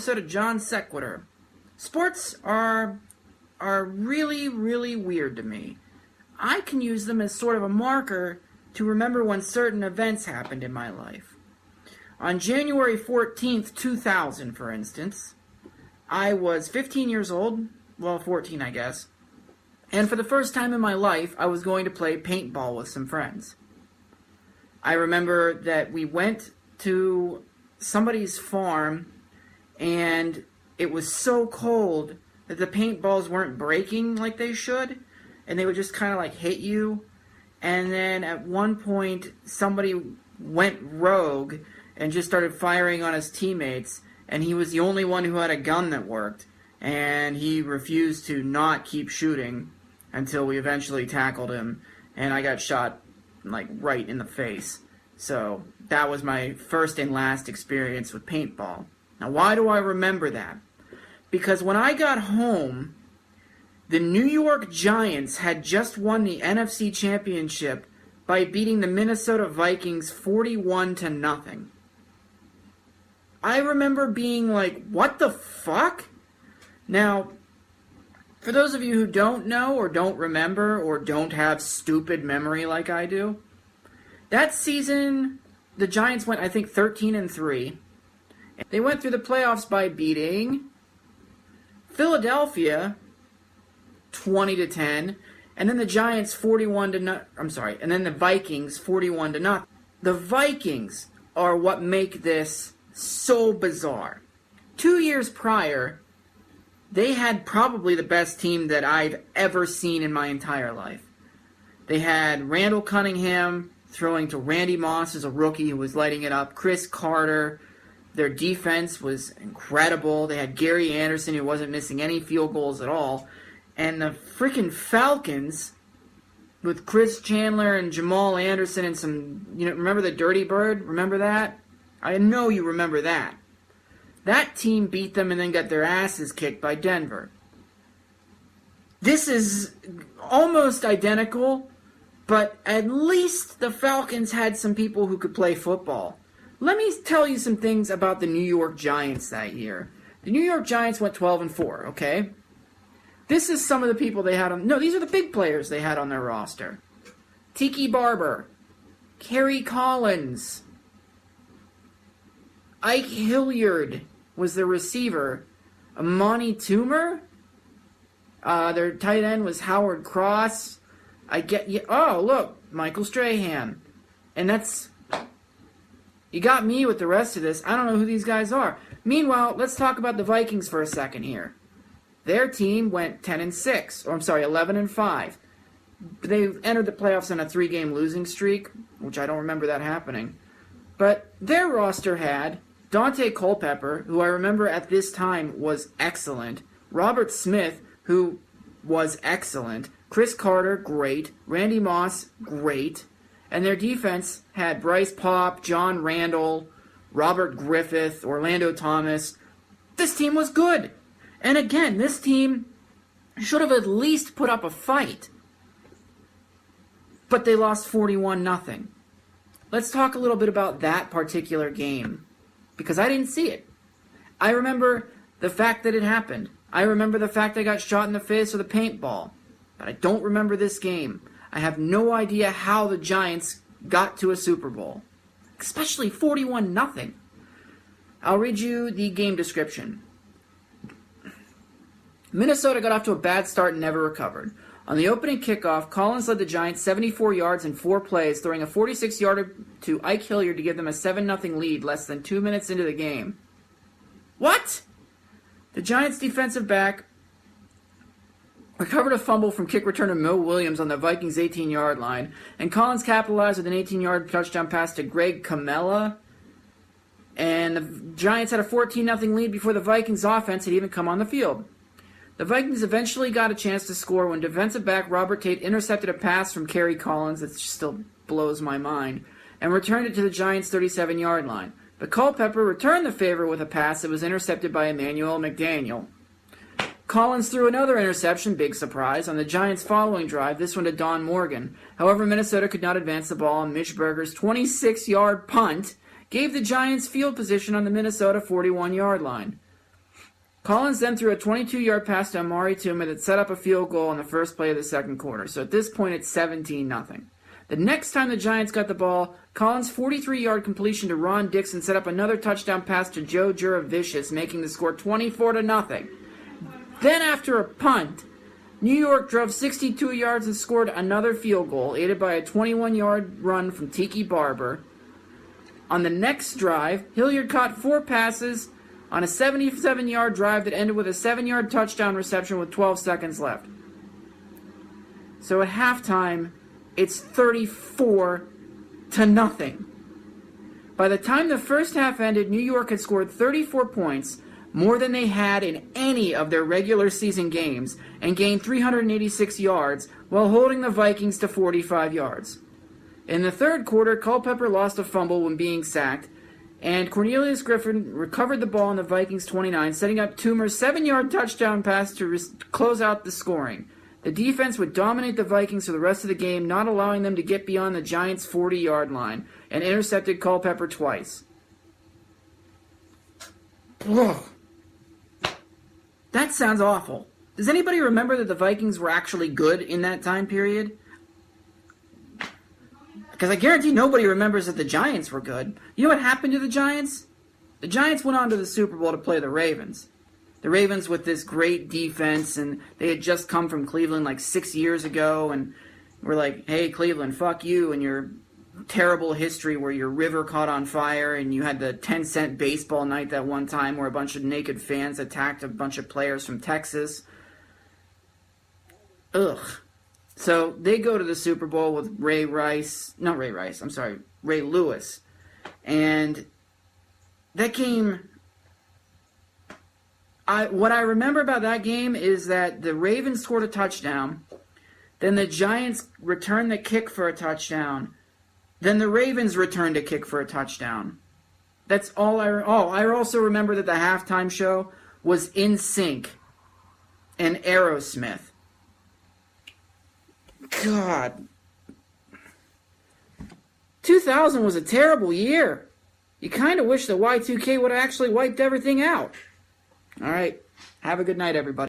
episode of John Sequitur. Sports are really, really weird to me. I can use them as sort of a marker to remember when certain events happened in my life. On January 14th, 2000, for instance, I was 15 years old, well, 14, I guess, and for the first time in my life, I was going to play paintball with some friends. I remember that we went to somebody's farm, and it was so cold that the paintballs weren't breaking like they should, and they would just kind of like hit you. And then at one point, somebody went rogue and just started firing on his teammates, and he was the only one who had a gun that worked, and he refused to not keep shooting until we eventually tackled him, and I got shot like right in the face. So that was my first and last experience with paintball. Now, why do I remember that? Because when I got home, the New York Giants had just won the NFC Championship by beating the Minnesota Vikings 41-0. I remember being like, what the fuck? Now, for those of you who don't know or don't remember or don't have stupid memory like I do, that season, the Giants went, I think, 13-3. They went through the playoffs by beating Philadelphia 20-10, and then the Giants 41-0. I'm sorry, and then the Vikings 41-0. The Vikings are what make this so bizarre. 2 years prior, they had probably the best team that I've ever seen in my entire life. They had Randall Cunningham throwing to Randy Moss as a rookie who was lighting it up. Chris Carter. Their defense was incredible. They had Gary Anderson who wasn't missing any field goals at all. And the freaking Falcons with Chris Chandler and Jamal Anderson and some, remember the Dirty Bird? Remember that? I know you remember that. That team beat them and then got their asses kicked by Denver. This is almost identical, but at least the Falcons had some people who could play football. Let me tell you some things about the New York Giants that year. The New York Giants went 12-4, okay? This is some of the people they had on... No, these are the big players they had on their roster. Tiki Barber. Kerry Collins. Ike Hilliard was their receiver. Amani Toomer. Their tight end was Howard Cross. Oh, look, Michael Strahan. And that's... You got me with the rest of this. I don't know who these guys are. Meanwhile, let's talk about the Vikings for a second here. Their team went 10-6. Or I'm sorry, 11-5. They entered the playoffs on a 3-game losing streak, which I don't remember that happening. But their roster had Dante Culpepper, who I remember at this time was excellent. Robert Smith, who was excellent. Chris Carter, great. Randy Moss, great. And their defense had Bryce Popp, John Randall, Robert Griffith, Orlando Thomas. This team was good. And again, this team should have at least put up a fight. But they lost 41-0. Let's talk a little bit about that particular game, because I didn't see it. I remember the fact that it happened. I remember the fact I got shot in the face with a paintball. But I don't remember this game. I have no idea how the Giants got to a Super Bowl, especially 41-0. I'll read you the game description. Minnesota got off to a bad start and never recovered. On the opening kickoff, Collins led the Giants 74 yards in 4 plays, throwing a 46-yarder to Ike Hilliard to give them a 7-0 lead less than 2 minutes into the game. What? The Giants' defensive back recovered a fumble from kick returner Mo Williams on the Vikings' 18-yard line, and Collins capitalized with an 18-yard touchdown pass to Greg Camella. And the Giants had a 14-0 lead before the Vikings' offense had even come on the field. The Vikings eventually got a chance to score when defensive back Robert Tate intercepted a pass from Kerry Collins, that still blows my mind, and returned it to the Giants' 37-yard line. But Culpepper returned the favor with a pass that was intercepted by Emmanuel McDaniel. Collins threw another interception, big surprise, on the Giants' following drive, this one to Don Morgan. However, Minnesota could not advance the ball, and Mitch Berger's 26-yard punt gave the Giants field position on the Minnesota 41-yard line. Collins then threw a 22-yard pass to Amari Toomer that set up a field goal on the first play of the second quarter. So at this point, it's 17-0. The next time the Giants got the ball, Collins' 43-yard completion to Ron Dixon set up another touchdown pass to Joe Juravicius, making the score 24-0. Then after a punt, New York drove 62 yards and scored another field goal, aided by a 21-yard run from Tiki Barber. On the next drive, Hilliard caught 4 passes on a 77-yard drive that ended with a 7-yard touchdown reception with 12 seconds left. So at halftime, it's 34-0. By the time the first half ended, New York had scored 34 points, more than they had in any of their regular season games, and gained 386 yards while holding the Vikings to 45 yards. In the third quarter, Culpepper lost a fumble when being sacked, and Cornelius Griffin recovered the ball on the Vikings' 29, setting up Toomer's 7-yard touchdown pass to close out the scoring. The defense would dominate the Vikings for the rest of the game, not allowing them to get beyond the Giants' 40-yard line, and intercepted Culpepper twice. Ugh. That sounds awful. Does anybody remember that the Vikings were actually good in that time period? Because I guarantee nobody remembers that the Giants were good. You know what happened to the Giants? The Giants went on to the Super Bowl to play the Ravens. The Ravens with this great defense, and they had just come from Cleveland like 6 years ago, and we're like, hey, Cleveland, fuck you and your terrible history where your river caught on fire, and you had the 10-cent baseball night that one time where a bunch of naked fans attacked a bunch of players from Texas. Ugh. So they go to the Super Bowl with Ray Lewis. And that game, what I remember about that game is that the Ravens scored a touchdown, then the Giants returned the kick for a touchdown, then the Ravens returned a kick for a touchdown. That's all I also remember that the halftime show was NSYNC and Aerosmith. God. 2000 was a terrible year. You kind of wish the Y2K would have actually wiped everything out. All right. Have a good night, everybody.